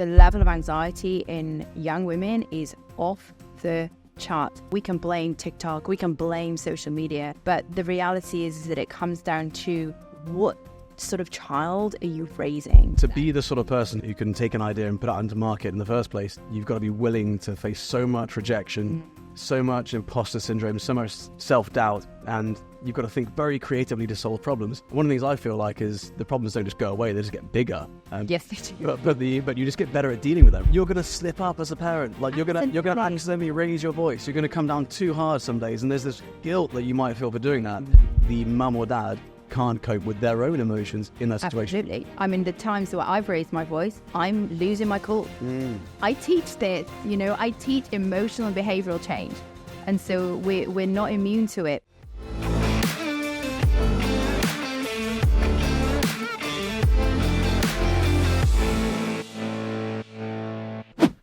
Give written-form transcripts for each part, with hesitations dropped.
the level of anxiety in young women is off the chart. We can blame TikTok, we can blame social media, but the reality is that it comes down to what sort of child are you raising? To be the sort of person who can take an idea and put it into market in the first place, you've got to be willing to face so much rejection, so much imposter syndrome, so much self-doubt, and you've got to think very creatively to solve problems. One of the things I feel like is the problems don't just go away, they just get bigger. Yes, they do. But you just get better at dealing with them. You're going to slip up as a parent. Like you're going to accidentally raise your voice. You're going to come down too hard some days, and there's this guilt that you might feel for doing that. The mum or dad can't cope with their own emotions in that situation. Absolutely. I mean, the times where I've raised my voice, I'm losing my cool. I teach this, I teach emotional and behavioral change. And so we're not immune to it.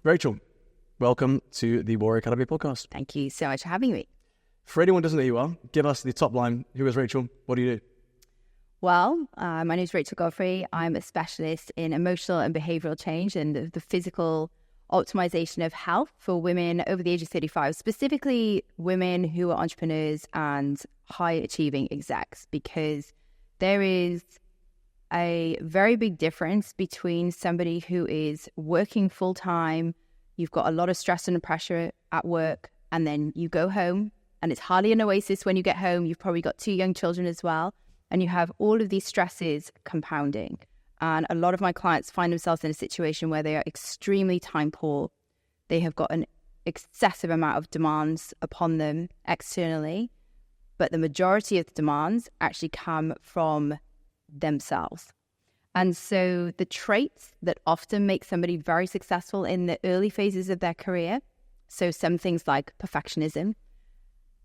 Rachel, welcome to the Warrior Academy podcast. Thank you so much for having me. For anyone who doesn't know who you are, give us the top line. Who is Rachel? What do you do? Well, my name is Rachel Godfrey. I'm a specialist in emotional and behavioral change and the physical optimization of health for women over the age of 35, specifically women who are entrepreneurs and high achieving execs, because there is a very big difference between somebody who is working full time, you've got a lot of stress and pressure at work, and then you go home and it's hardly an oasis when you get home. You've probably got 2 young children as well. And you have all of these stresses compounding. And a lot of my clients find themselves in a situation where they are extremely time poor. They have got an excessive amount of demands upon them externally, but the majority of the demands actually come from themselves. And so the traits that often make somebody very successful in the early phases of their career, so some things like perfectionism,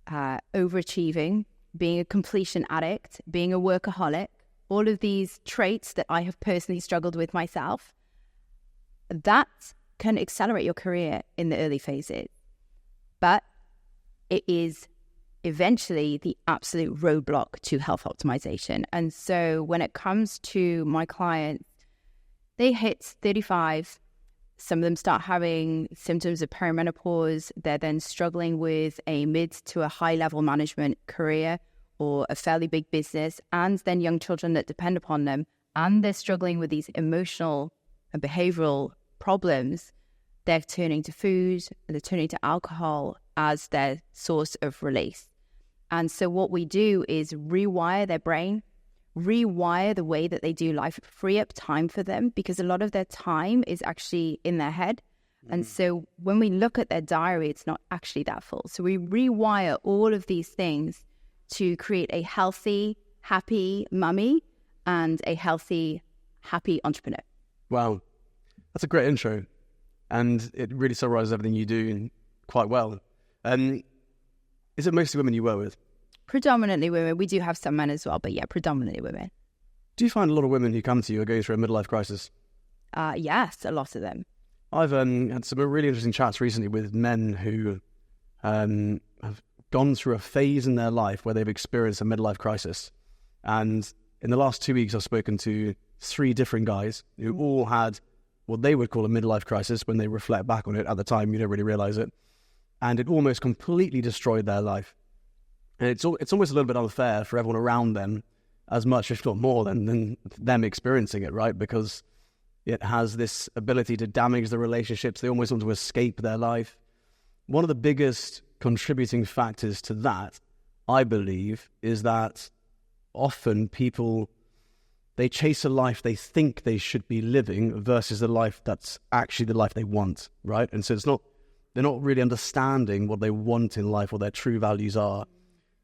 overachieving, being a completion addict, being a workaholic, all of these traits that I have personally struggled with myself, that can accelerate your career in the early phases. But it is eventually the absolute roadblock to health optimization. And so when it comes to my clients, they hit 35, some of them start having symptoms of perimenopause. They're then struggling with a mid to a high level management career or a fairly big business, and then young children that depend upon them. And they're struggling with these emotional and behavioral problems. They're turning to food, they're turning to alcohol as their source of release. And so what we do is rewire their brain, rewire the way that they do life, free up time for them, because a lot of their time is actually in their head. And so when we look at their diary, it's not actually that full. So we rewire all of these things to create a healthy, happy mummy and a healthy, happy entrepreneur. Wow. That's a great intro. And it really summarizes everything you do quite well. Is it mostly women you work with? Predominantly women. We do have some men as well, but yeah, predominantly women. Do you find a lot of women who come to you are going through a midlife crisis? Yes, a lot of them. I've had some really interesting chats recently with men who have gone through a phase in their life where they've experienced a midlife crisis. And in the last 2 weeks, I've spoken to 3 different guys who all had what they would call a midlife crisis. When they reflect back on it at the time, you don't really realize it. And it almost completely destroyed their life. And it's almost a little bit unfair for everyone around them, as much, if not more, than them experiencing it, right? Because it has this ability to damage the relationships. They almost want to escape their life. One of the biggest contributing factors to that, I believe, is that often people, they chase a life they think they should be living versus a life that's actually the life they want, right? And so they're not really understanding what they want in life, what their true values are.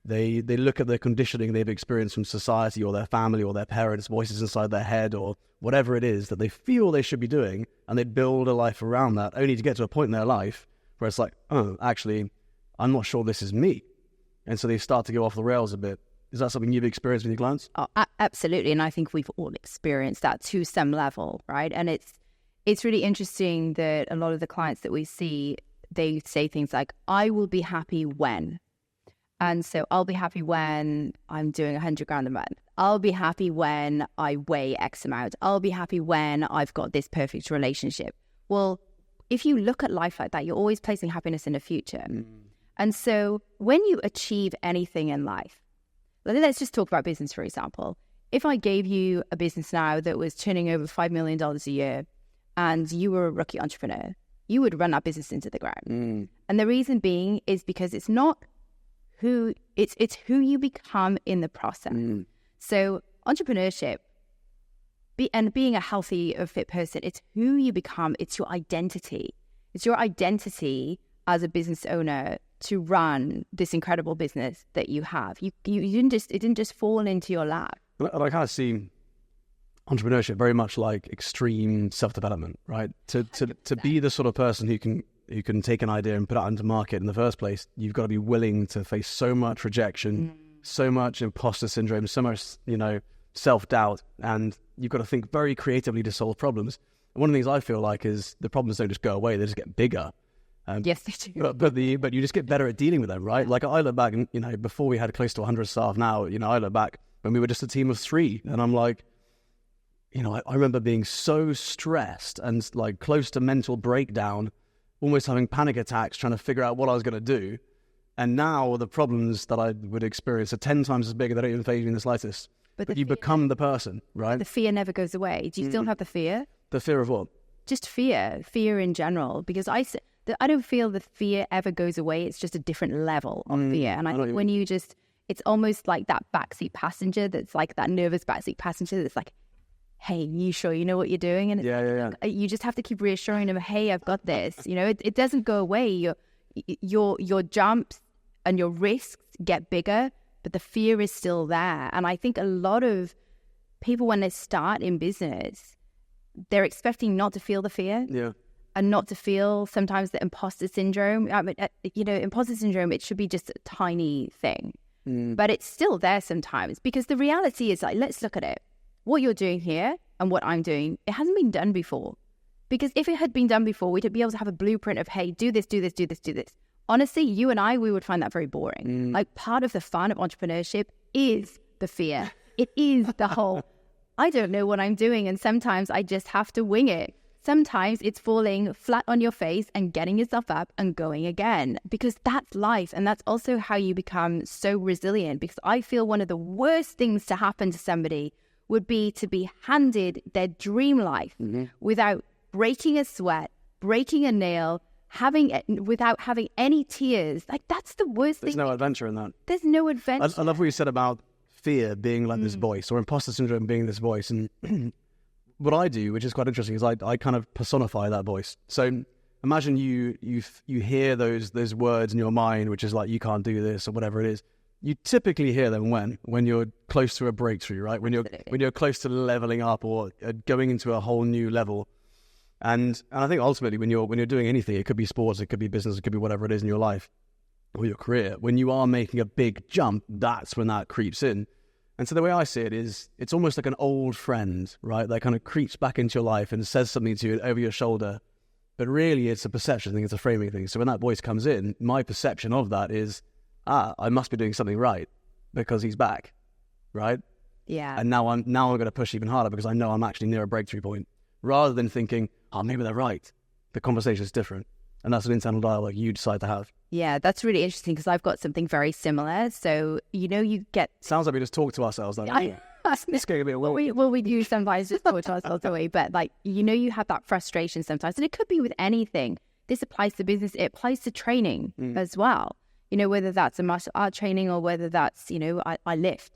They look at the conditioning they've experienced from society or their family or their parents' voices inside their head or whatever it is that they feel they should be doing, and they build a life around that, only to get to a point in their life where it's like, oh, actually, I'm not sure this is me. And so they start to go off the rails a bit. Is that something you've experienced with your clients? Oh, absolutely. And I think we've all experienced that to some level, right? And it's really interesting that a lot of the clients that we see, they say things like, I will be happy when. And so I'll be happy when I'm doing 100 grand a month. I'll be happy when I weigh X amount. I'll be happy when I've got this perfect relationship. Well, if you look at life like that, you're always placing happiness in the future. And so when you achieve anything in life, let's just talk about business, for example. If I gave you a business now that was turning over $5 million a year and you were a rookie entrepreneur, you would run that business into the ground. And the reason being is because it's not who, it's who you become in the process. So entrepreneurship, and being a healthy or fit person, it's who you become. It's your identity. It's your identity as a business owner to run this incredible business that you have. You it didn't just fall into your lap. And I kind of see entrepreneurship very much like extreme self-development, right? To be the sort of person who can take an idea and put it into market in the first place, you've got to be willing to face so much rejection, so much imposter syndrome, so much, self-doubt, and you've got to think very creatively to solve problems. And one of the things I feel like is the problems don't just go away, they just get bigger. Yes, they do. But you just get better at dealing with them, right? Like I look back, and before we had close to 100 staff now, I look back when we were just a team of 3, and I'm like, I remember being so stressed and like close to mental breakdown, almost having panic attacks, trying to figure out what I was going to do. And now the problems that I would experience are 10 times as big, and they don't even faze me in the slightest. But you become the person, right? The fear never goes away. Do you still have the fear? The fear of what? Just fear in general. Because I don't feel the fear ever goes away. It's just a different level of fear. And I think when you just, it's almost like that backseat passenger that's like that nervous backseat passenger that's like, hey, you sure you know what you're doing? And you just have to keep reassuring them, hey, I've got this. It doesn't go away. Your jumps and your risks get bigger, but the fear is still there. And I think a lot of people, when they start in business, they're expecting not to feel the fear. Yeah. And not to feel sometimes the imposter syndrome. I mean, imposter syndrome, it should be just a tiny thing. But it's still there sometimes, because the reality is, like, let's look at it. What you're doing here and what I'm doing, it hasn't been done before. Because if it had been done before, we'd be able to have a blueprint of, hey, do this, do this, do this, do this. Honestly, you and I, we would find that very boring. Like, part of the fun of entrepreneurship is the fear. It is the whole, I don't know what I'm doing, and sometimes I just have to wing it. Sometimes it's falling flat on your face and getting yourself up and going again, because that's life. And that's also how you become so resilient. Because I feel one of the worst things to happen to somebody would be to be handed their dream life without breaking a sweat, breaking a nail, without having any tears. Like, that's the worst thing. There's no adventure in that. There's no adventure. I love what you said about fear being like this voice, or imposter syndrome being this voice. And what I do, which is quite interesting, is I kind of personify that voice. So imagine you hear those words in your mind, which is like, you can't do this or whatever it is. You typically hear them when you're close to a breakthrough, right? When you're close to leveling up or going into a whole new level. And I think ultimately when you're doing anything, it could be sports, it could be business, it could be whatever it is in your life or your career. When you are making a big jump, that's when that creeps in. And so the way I see it is, it's almost like an old friend, right? That kind of creeps back into your life and says something to you over your shoulder. But really, it's a perception thing, it's a framing thing. So when that voice comes in, my perception of that is, I must be doing something right because he's back, right? Yeah. And now I'm going to push even harder because I know I'm actually near a breakthrough point, rather than thinking, maybe they're right. The conversation is different. And that's an internal dialogue you decide to have. Yeah, that's really interesting, because I've got something very similar. So, you get... Sounds like we just talk to ourselves. It's getting a bit weird. We do sometimes just talk to ourselves away. But, you have that frustration sometimes. And it could be with anything. This applies to business. It applies to training as well. Whether that's a martial art training or whether that's, I lift.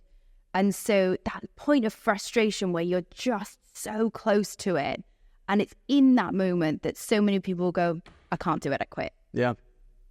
And so that point of frustration where you're just so close to it, and it's in that moment that so many people go, I can't do it, I quit. Yeah.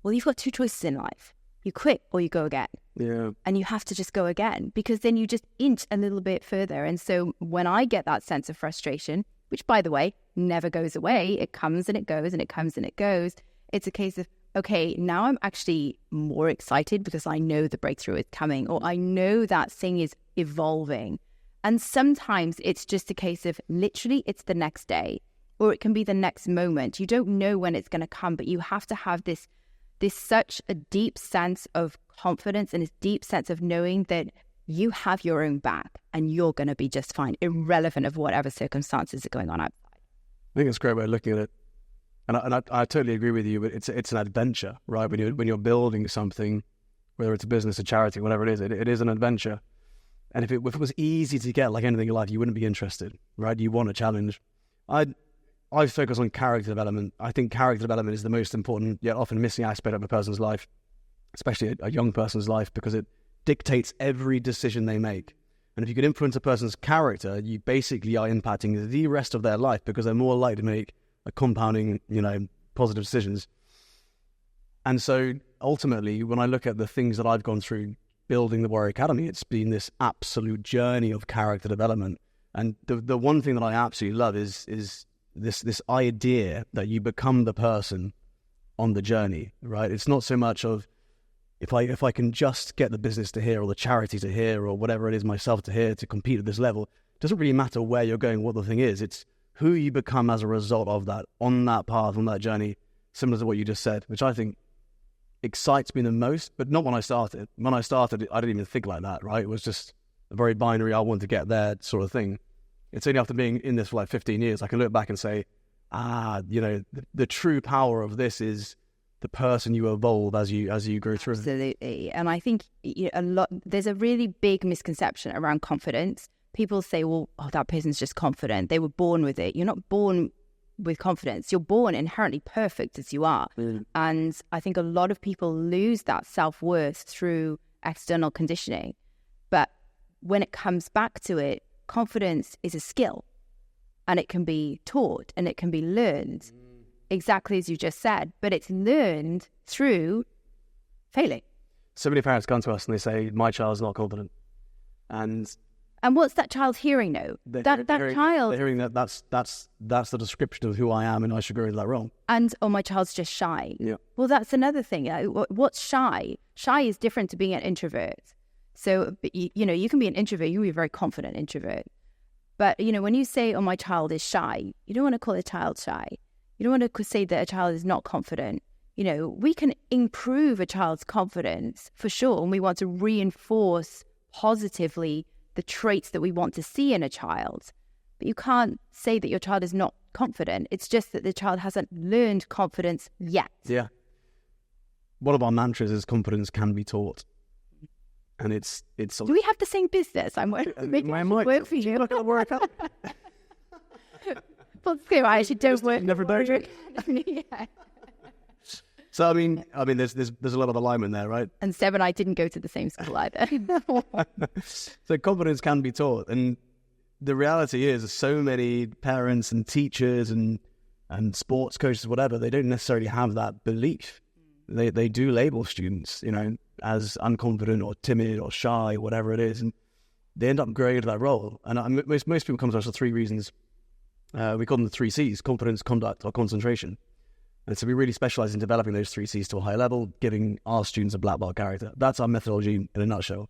Well, you've got 2 choices in life. You quit or you go again. Yeah. And you have to just go again, because then you just inch a little bit further. And so when I get that sense of frustration, which, by the way, never goes away, it comes and it goes and it comes and it goes, it's a case of, okay, now I'm actually more excited because I know the breakthrough is coming, or I know that thing is evolving. And sometimes it's just a case of literally it's the next day, or it can be the next moment. You don't know when it's going to come, but you have to have this such a deep sense of confidence and this deep sense of knowing that you have your own back and you're going to be just fine, irrelevant of whatever circumstances are going on outside. I think it's a great way of looking at it. I totally agree with you, but it's an adventure, right? When you're building something, whether it's a business, a charity, whatever it is an adventure. And if it was easy to get, like anything in life, you wouldn't be interested, right? You want a challenge. I focus on character development. I think character development is the most important, yet often missing aspect of a person's life, especially a young person's life, because it dictates every decision they make. And if you can influence a person's character, you basically are impacting the rest of their life, because they're more likely to make a compounding, positive decisions. And so ultimately, when I look at the things that I've gone through building the Warrior Academy, it's been this absolute journey of character development. And the one thing that I absolutely love is this idea that you become the person on the journey, right? It's not so much of if I can just get the business to here or the charity to here or whatever it is myself to here to compete at this level. It doesn't really matter where you're going, what the thing is. It's who you become as a result of that, on that path, on that journey, similar to what you just said, which I think excites me the most, but not when I started. When I started, I didn't even think like that, right? It was just a very binary, I want to get there sort of thing. It's only after being in this for like 15 years, I can look back and say, the true power of this is the person you evolve as you go through. Absolutely. And I think there's a really big misconception around confidence. People say, well, that person's just confident. They were born with it. You're not born with confidence. You're born inherently perfect as you are. And I think a lot of people lose that self-worth through external conditioning. But when it comes back to it, confidence is a skill, and it can be taught and it can be learned, exactly as you just said, but it's learned through failing. So many parents come to us and they say, my child's not confident. And what's that child hearing now? That child... They're hearing that's the description of who I am, and I should go into that wrong. And, my child's just shy. Yeah. Well, that's another thing. What's shy? Shy is different to being an introvert. So, you can be an introvert. You can be a very confident introvert. But, when you say, my child is shy, you don't want to call a child shy. You don't want to say that a child is not confident. We can improve a child's confidence for sure. And we want to reinforce positively the traits that we want to see in a child. But you can't say that your child is not confident. It's just that the child hasn't learned confidence yet. Yeah. One of our mantras is confidence can be taught. And it's. Do we have the same business? I'm making work for you. Not going to work out. Well, I actually don't work. Never done. Yeah. So I mean, there's a lot of alignment there, right? And Seb and I didn't go to the same school either. So confidence can be taught, and the reality is, so many parents and teachers and sports coaches, whatever, they don't necessarily have that belief. They do label students, as unconfident or timid or shy, whatever it is, and they end up growing into that role. And most people come to us for three reasons. We call them the 3 C's: confidence, conduct, or concentration. And so we really specialize in developing those 3 C's to a high level, giving our students a black belt character. That's our methodology in a nutshell.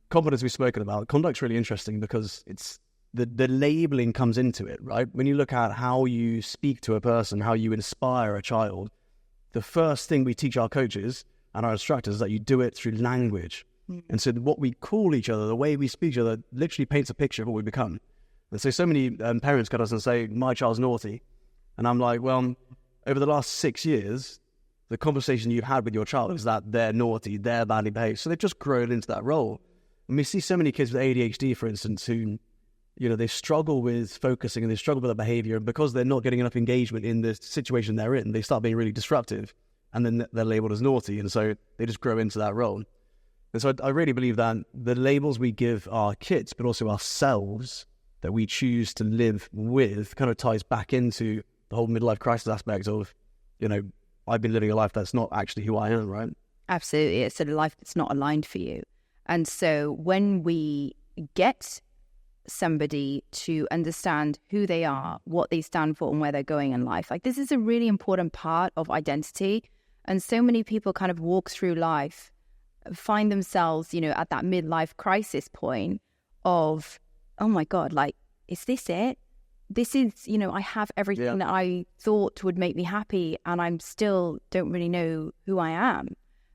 Confidence we've spoken about. Conduct's really interesting because it's the labeling comes into it, right? When you look at how you speak to a person, how you inspire a child, the first thing we teach our coaches and our instructors is that you do it through language. And so what we call each other, the way we speak to each other, literally paints a picture of what we become. And so many parents come to us and say, my child's naughty. And I'm like, well, over the last 6 years, the conversation you've had with your child is that they're naughty, they're badly behaved. So they've just grown into that role. And we see so many kids with ADHD, for instance, who, they struggle with focusing and they struggle with their behavior. And because they're not getting enough engagement in the situation they're in, they start being really disruptive. And then they're labeled as naughty. And so they just grow into that role. And so I really believe that the labels we give our kids, but also ourselves, that we choose to live with, kind of ties back into the whole midlife crisis aspect of, I've been living a life that's not actually who I am, right? Absolutely. It's a life that's not aligned for you. And so when we get somebody to understand who they are, what they stand for, and where they're going in life, like this is a really important part of identity. And so many people kind of walk through life, find themselves, at that midlife crisis point of, oh my God, like, is this it? This is, I have everything that I thought would make me happy, and I'm still don't really know who I am.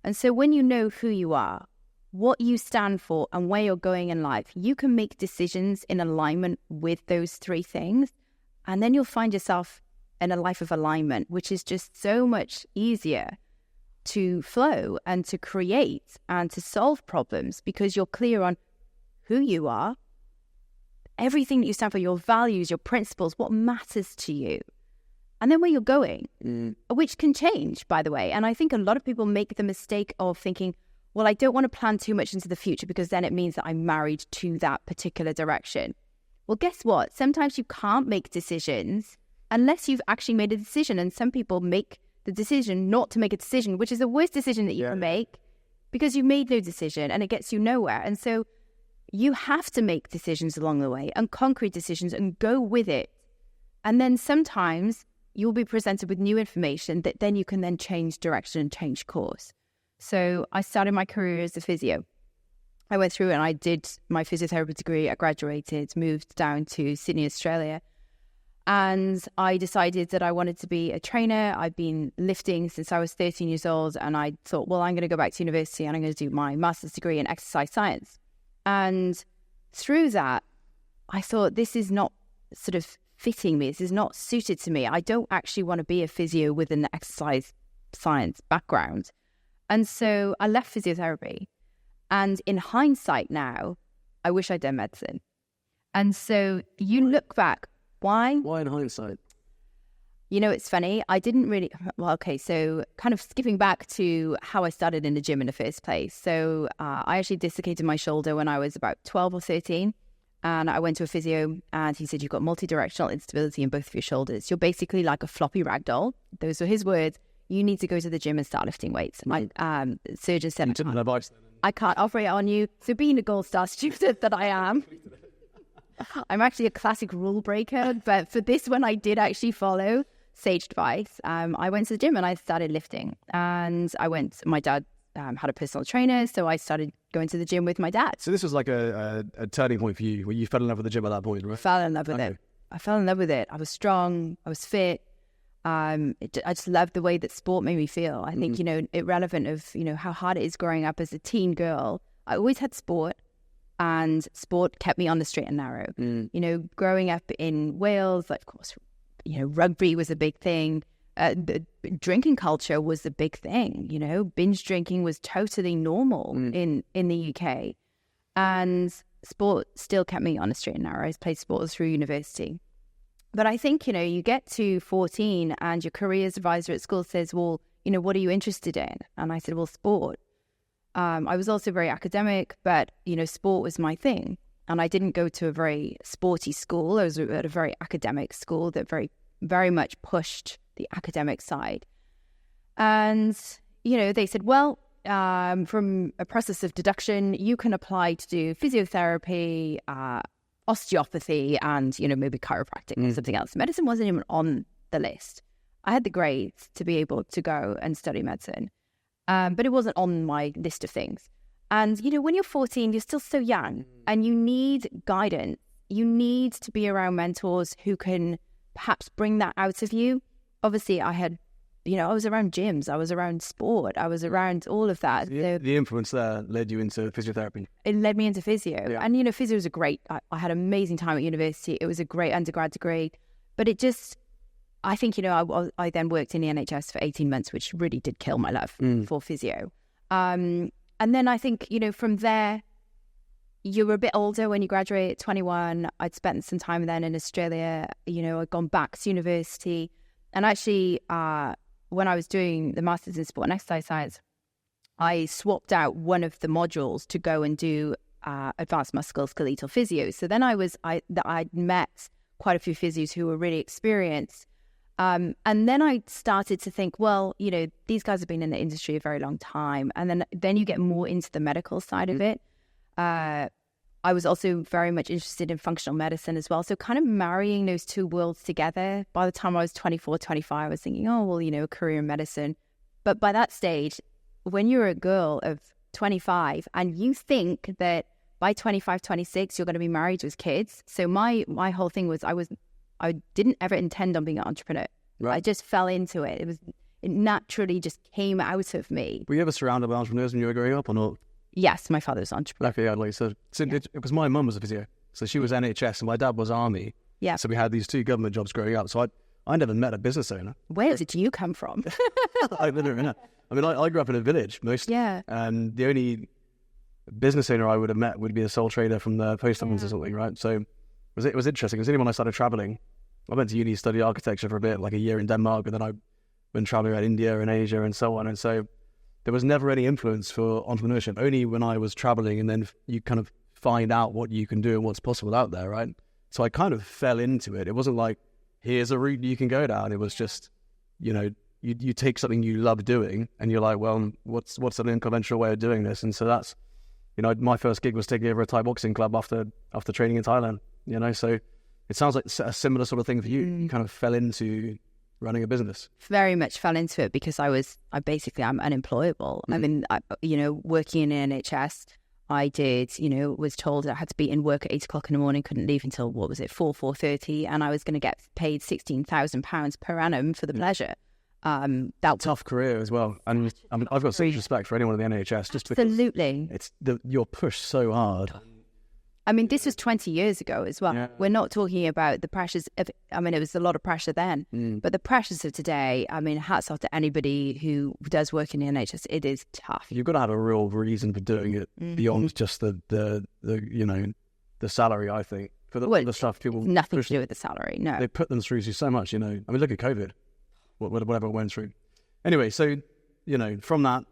And so when you know who you are, what you stand for, and where you're going in life, you can make decisions in alignment with those 3 things. And then you'll find yourself in a life of alignment, which is just so much easier to flow and to create and to solve problems because you're clear on who you are, everything that you stand for, your values, your principles, what matters to you. And then where you're going, which can change, by the way. And I think a lot of people make the mistake of thinking, well, I don't want to plan too much into the future because then it means that I'm married to that particular direction. Well, guess what? Sometimes you can't make decisions unless you've actually made a decision. And some people make the decision not to make a decision, which is the worst decision that you can make because you've made no decision and it gets you nowhere. And so you have to make decisions along the way and concrete decisions and go with it. And then sometimes you'll be presented with new information that then you can then change direction and change course. So I started my career as a physio. I went through and I did my physiotherapy degree. I graduated, moved down to Sydney, Australia. And I decided that I wanted to be a trainer. I'd been lifting since I was 13 years old. And I thought, well, I'm going to go back to university and I'm going to do my master's degree in exercise science. And through that, I thought, this is not sort of fitting me. This is not suited to me. I don't actually want to be a physio with an exercise science background. And so I left physiotherapy. And in hindsight now, I wish I'd done medicine. And so you look back, why? Why in hindsight? You know, it's funny. I didn't really, well, okay, so kind of skipping back to how I started in the gym in the first place. So I actually dislocated my shoulder when I was about 12 or 13. And I went to a physio and he said, you've got multi-directional instability in both of your shoulders. You're basically like a floppy rag doll. Those were his words. You need to go to the gym and start lifting weights. My surgeon said, I can't operate on you. So being a gold star student that I am, I'm actually a classic rule breaker. But for this one, I did actually follow sage advice. I went to the gym and I started lifting. And my dad had a personal trainer, so I started going to the gym with my dad. So this was like a turning point for you, where you fell in love with the gym at that point, right? I fell in love with it. I fell in love with it. I was strong. I was fit. I just loved the way that sport made me feel. I think, irrelevant of, how hard it is growing up as a teen girl, I always had sport, and sport kept me on the straight and narrow. Growing up in Wales, like, of course, rugby was a big thing. The drinking culture was a big thing, binge drinking was totally normal in the UK. And sport still kept me on a straight and narrow. I played sport through university. But I think, you get to 14 and your careers advisor at school says, well, what are you interested in? And I said, well, sport. I was also very academic, but, sport was my thing. And I didn't go to a very sporty school. I was at a very academic school that very, very much pushed the academic side. And, they said, well, from a process of deduction, you can apply to do physiotherapy, osteopathy, and, maybe chiropractic or something else. Medicine wasn't even on the list. I had the grades to be able to go and study medicine, but it wasn't on my list of things. And, when you're 14, you're still so young and you need guidance. You need to be around mentors who can perhaps bring that out of you. Obviously, I had, I was around gyms, I was around sport, I was around all of that. The influence there led you into physiotherapy. It led me into physio. Yeah. And, physio was I had an amazing time at university. It was a great undergrad degree. But it just, I think, I then worked in the NHS for 18 months, which really did kill my love for physio. And then I think, from there, you were a bit older when you graduate at 21. I'd spent some time then in Australia. I'd gone back to university. And actually, when I was doing the Masters in Sport and Exercise Science, I swapped out one of the modules to go and do advanced musculoskeletal physio. So then I'd met quite a few physios who were really experienced. And then I started to think, well, these guys have been in the industry a very long time. And then you get more into the medical side of it. I was also very much interested in functional medicine as well. So kind of marrying those two worlds together. By the time I was 24, 25, I was thinking, oh, well, a career in medicine. But by that stage, when you're a girl of 25 and you think that by 25, 26, you're going to be married with kids. So my whole thing was I didn't ever intend on being an entrepreneur. Right. I just fell into it. It naturally just came out of me. Were you ever surrounded by entrepreneurs when you were growing up or not? Yes, my father's an entrepreneur. Okay, yeah. It was my mum was a physio. So she was NHS and my dad was army. Yeah. So we had these two government jobs growing up. So I never met a business owner. Where did you come from? I literally know. I mean, I grew up in a village mostly. Yeah. And the only business owner I would have met would be a sole trader from the post office or something, right? So it was interesting. Because only when I started traveling, I went to uni, studied architecture for a bit, like a year in Denmark, and then I went traveling around India and Asia and so on. And so there was never any influence for entrepreneurship, only when I was traveling, and then you kind of find out what you can do and what's possible out there, right? So I kind of fell into it. It wasn't like, here's a route you can go down. It was just, you know, you take something you love doing and you're like, well, what's an unconventional way of doing this? And so that's, you know, my first gig was taking over a Thai boxing club after training in Thailand, you know, so it sounds like a similar sort of thing for you. You kind of fell into running a business. Very much fell into it because I'm unemployable. I mean, working in NHS, I did, was told I had to be in work at 8 o'clock in the morning, couldn't leave until, 4:30, and I was going to get paid £16,000 per annum for the pleasure. That tough career as well. And I mean, I've got such respect for anyone in the NHS just absolutely. Because you're pushed so hard. I mean, this was 20 years ago as well. Yeah. We're not talking about the pressures of, I mean, it was a lot of pressure then, but the pressures of today, I mean, hats off to anybody who does work in the NHS. It is tough. You've got to have a real reason for doing it beyond just the salary, I think. For the stuff people... Nothing to do with the salary, no. They put them through so much, I mean, look at COVID, whatever it went through. Anyway, so, from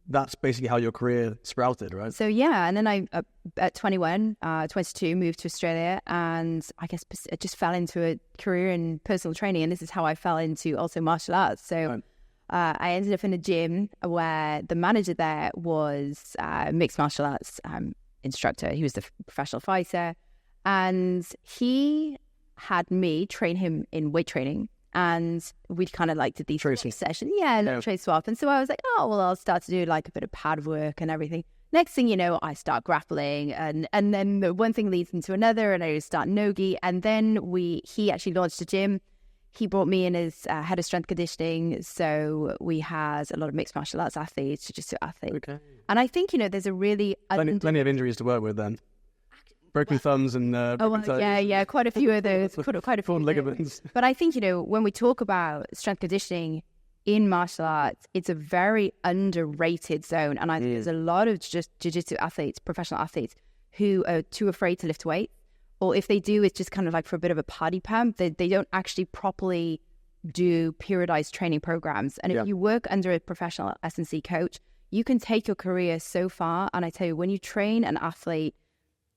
that's basically how your career sprouted, right? So, yeah, and then I, at 22, moved to Australia, and I guess I just fell into a career in personal training, and this is how I fell into also martial arts. So I ended up in a gym where the manager there was a mixed martial arts instructor. He was the professional fighter, and he had me train him in weight training. And we kind of did these sessions. Yeah, trade swap. And so I was like, I'll start to do like a bit of pad work and everything. Next thing you know, I start grappling, and then the one thing leads into another, and I start nogi. And then he actually launched a gym. He brought me in as head of strength conditioning. So we had a lot of mixed martial arts athletes, jiu-jitsu athletes. Okay. And I think, there's a really... Plenty of injuries to work with then. Broken thumbs and quite a few of those, quite a few ligaments. But I think when we talk about strength conditioning in martial arts, it's a very underrated zone, and I think there's a lot of jiu-jitsu athletes, professional athletes, who are too afraid to lift weights, or if they do, it's just kind of like for a bit of a party pump. They don't actually properly do periodized training programs, and if you work under a professional S&C coach, you can take your career so far. And I tell you, when you train an athlete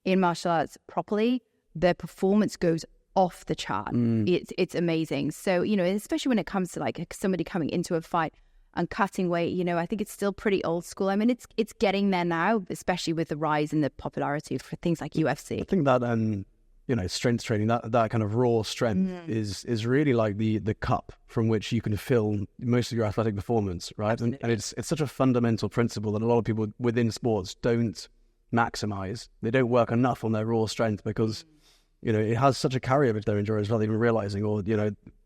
in martial arts properly, their performance goes off the chart. It's amazing. So, especially when it comes to somebody coming into a fight and cutting weight, I think it's still pretty old school. I mean, it's getting there now, especially with the rise in the popularity for things like UFC. I think that, strength training, that kind of raw strength is really like the cup from which you can fill most of your athletic performance, right? And it's such a fundamental principle that a lot of people within sports don't maximize. They don't work enough on their raw strength because it has such a carryover to their endurance without even realizing, or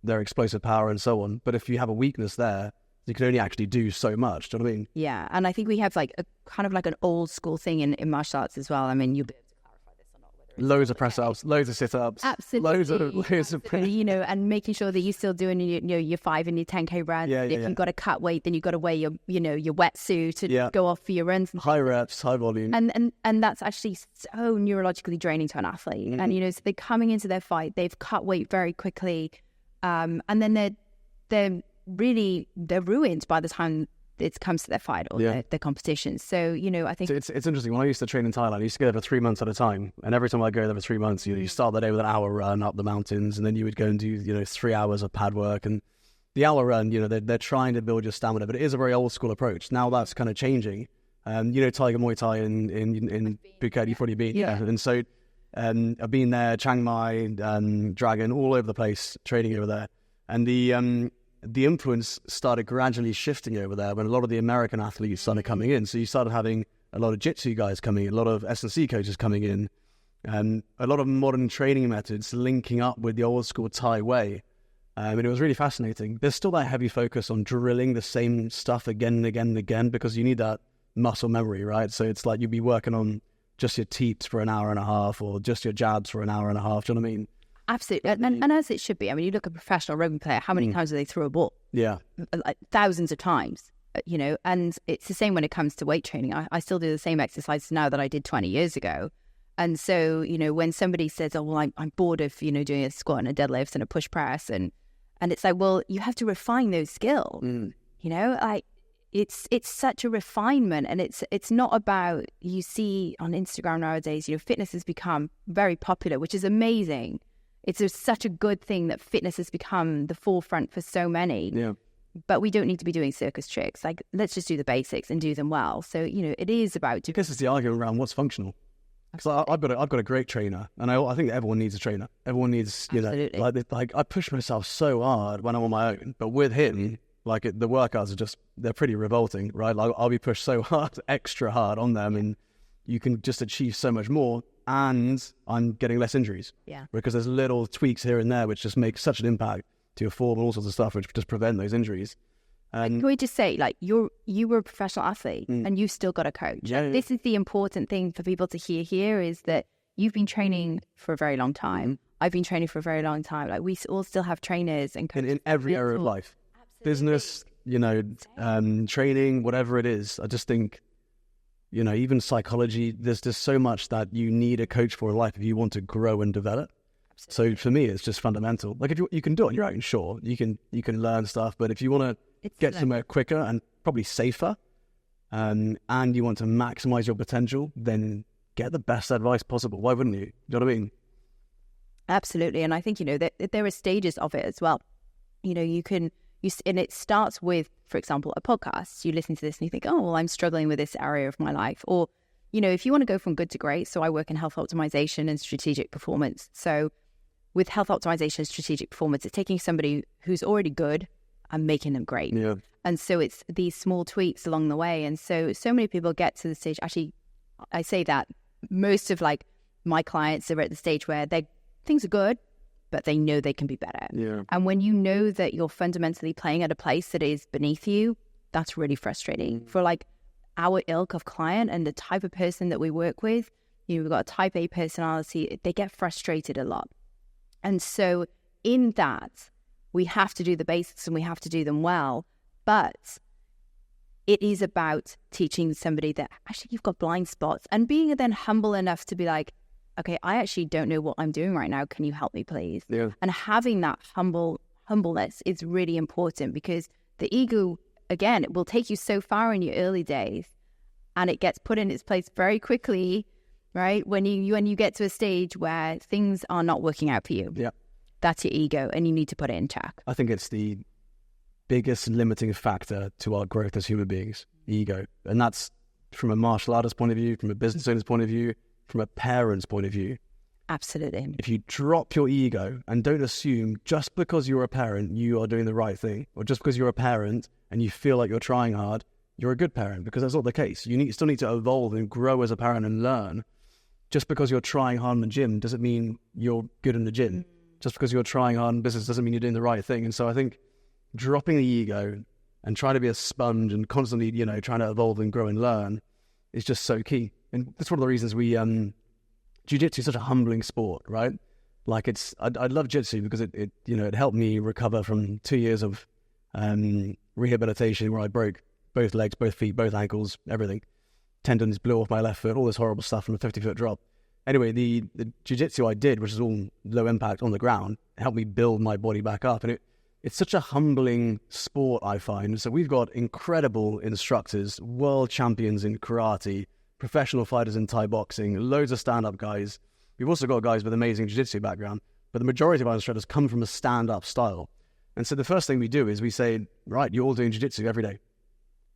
their explosive power and so on. But if you have a weakness there, you can only actually do so much. Do you know what I mean? Yeah, and I think we have a kind of an old school thing in martial arts as well. I mean, you'll be able to clarify this or not. Loads of press ups, loads of sit ups, absolutely, loads of and making sure that you're still doing your 5 and your 10K runs. If you've got to cut weight, then you've got to wear your your wetsuit to go off for your runs. High reps, high volume, and that's actually so neurologically draining to an athlete. And so they're coming into their fight, they've cut weight very quickly, and then they're ruined by the time it comes to their fight or their competition. So, I think... So it's interesting. When I used to train in Thailand, I used to go there for 3 months at a time. And every time I go there for 3 months, you start the day with an hour run up the mountains, and then you would go and do, 3 hours of pad work. And the hour run, they're trying to build your stamina, but it is a very old school approach. Now that's kind of changing. Tiger Muay Thai in Phuket, you've probably been. Yeah. And so I've been there, Chiang Mai, Dragon, all over the place, training over there. And the influence started gradually shifting over there when a lot of the American athletes started coming in. So you started having a lot of Jitsu guys coming in, a lot of S&C coaches coming in, and a lot of modern training methods linking up with the old school Thai way. And it was really fascinating. There's still that heavy focus on drilling the same stuff again and again and again because you need that muscle memory, right? So it's like you'd be working on just your teeps for an hour and a half or just your jabs for an hour and a half. Do you know what I mean? Absolutely. And as it should be. I mean, you look at a professional rugby player, how many times do they throw a ball? Yeah. Like thousands of times, and it's the same when it comes to weight training. I still do the same exercises now that I did 20 years ago. And so, when somebody says, oh, well, I'm bored of, doing a squat and a deadlift and a push press. And it's like, well, you have to refine those skills, like it's such a refinement. And it's not about, you see on Instagram nowadays, fitness has become very popular, which is amazing. It's such a good thing that fitness has become the forefront for so many. Yeah. But we don't need to be doing circus tricks. Like, let's just do the basics and do them well. So, it is about... I guess it's the argument around what's functional. Because I've got a great trainer, and I think everyone needs a trainer. Everyone needs, Absolutely. like I push myself so hard when I'm on my own, but with him, the workouts are they're pretty revolting, right? Like, I'll be pushed so hard, extra hard on them, and you can just achieve so much more, and I'm getting less injuries. Yeah. Because there's little tweaks here and there which just make such an impact to your form and all sorts of stuff, which just prevent those injuries. Can we just say, you were a professional athlete and you've still got a coach. Yeah. This is the important thing for people to hear here, is that you've been training for a very long time. I've been training for a very long time. Like, we all still have trainers and coaches. In every area of life. Absolutely. Business, training, whatever it is. I just think, even psychology, there's just so much that you need a coach for in life if you want to grow and develop. Absolutely. So for me, it's just fundamental. Like, if you can do it on your own, sure, you can learn stuff, but if you want to get somewhere quicker and probably safer, and you want to maximize your potential, then get the best advice possible. Why wouldn't you? Do you know what I mean? Absolutely. And I think, that there are stages of it as well. And it starts with, for example, a podcast. You listen to this and you think, oh, well, I'm struggling with this area of my life. Or, if you want to go from good to great. So I work in health optimization and strategic performance. So with health optimization and strategic performance, it's taking somebody who's already good and making them great. Yeah. And so it's these small tweaks along the way. And so many people get to the stage, actually, I say that most of my clients are at the stage where things are good, but they know they can be better. Yeah. And when you know that you're fundamentally playing at a place that is beneath you, that's really frustrating. For our ilk of client and the type of person that we work with, we've got a type A personality, they get frustrated a lot. And so in that, we have to do the basics and we have to do them well. But it is about teaching somebody that actually you've got blind spots, and being then humble enough to be like, okay, I actually don't know what I'm doing right now. Can you help me, please? Yeah. And having that humbleness is really important, because the ego, again, it will take you so far in your early days, and it gets put in its place very quickly, right? When you get to a stage where things are not working out for you. Yeah. That's your ego, and you need to put it in check. I think it's the biggest limiting factor to our growth as human beings, ego. And that's from a martial artist point of view, from a business owner's point of view, from a parent's point of view. Absolutely. If you drop your ego and don't assume just because you're a parent, you are doing the right thing, or just because you're a parent and you feel like you're trying hard, you're a good parent, because that's not the case. You still need to evolve and grow as a parent and learn. Just because you're trying hard in the gym doesn't mean you're good in the gym. Just because you're trying hard in business doesn't mean you're doing the right thing. And so I think dropping the ego and trying to be a sponge and constantly, trying to evolve and grow and learn is just so key. And that's one of the reasons jiu-jitsu is such a humbling sport, right? Like, I love jiu-jitsu because it helped me recover from 2 years of rehabilitation where I broke both legs, both feet, both ankles, everything. Tendons blew off my left foot, all this horrible stuff from a 50-foot drop. Anyway, the jiu-jitsu I did, which is all low impact on the ground, helped me build my body back up. And it's such a humbling sport, I find. So we've got incredible instructors, world champions in karate, professional fighters in Thai boxing, loads of stand-up guys. We've also got guys with amazing jiu-jitsu background, but the majority of our instructors come from a stand-up style. And so the first thing we do is we say, right, you're all doing jiu-jitsu every day.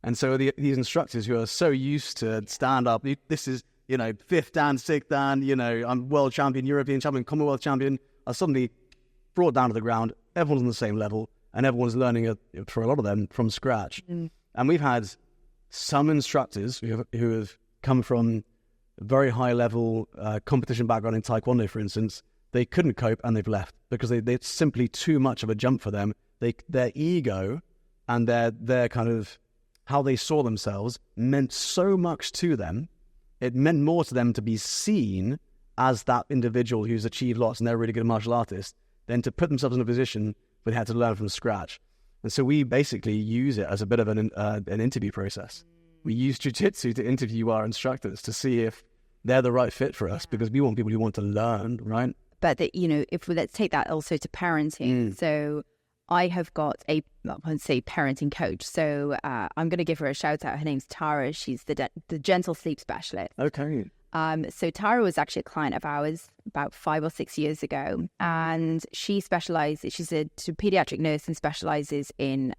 And so these instructors who are so used to stand-up, this is, fifth dan, sixth dan, I'm world champion, European champion, Commonwealth champion, are suddenly brought down to the ground. Everyone's on the same level, and everyone's learning, for a lot of them, from scratch. And we've had some instructors who have come from very high-level competition background in Taekwondo, for instance. They couldn't cope, and they've left because it's simply too much of a jump for them. Their ego and their kind of how they saw themselves meant so much to them. It meant more to them to be seen as that individual who's achieved lots and they're a really good martial artist, then to put themselves in a position where they had to learn from scratch. And so we basically use it as a bit of an interview process. We use jiu-jitsu to interview our instructors to see if they're the right fit for us, because we want people who want to learn, right? But, let's take that also to parenting. So I have got I won't say parenting coach. So I'm going to give her a shout out. Her name's Tara. She's the gentle sleep specialist. Okay. So Tara was actually a client of ours about 5 or 6 years ago, and she specializes. She's a pediatric nurse and specializes in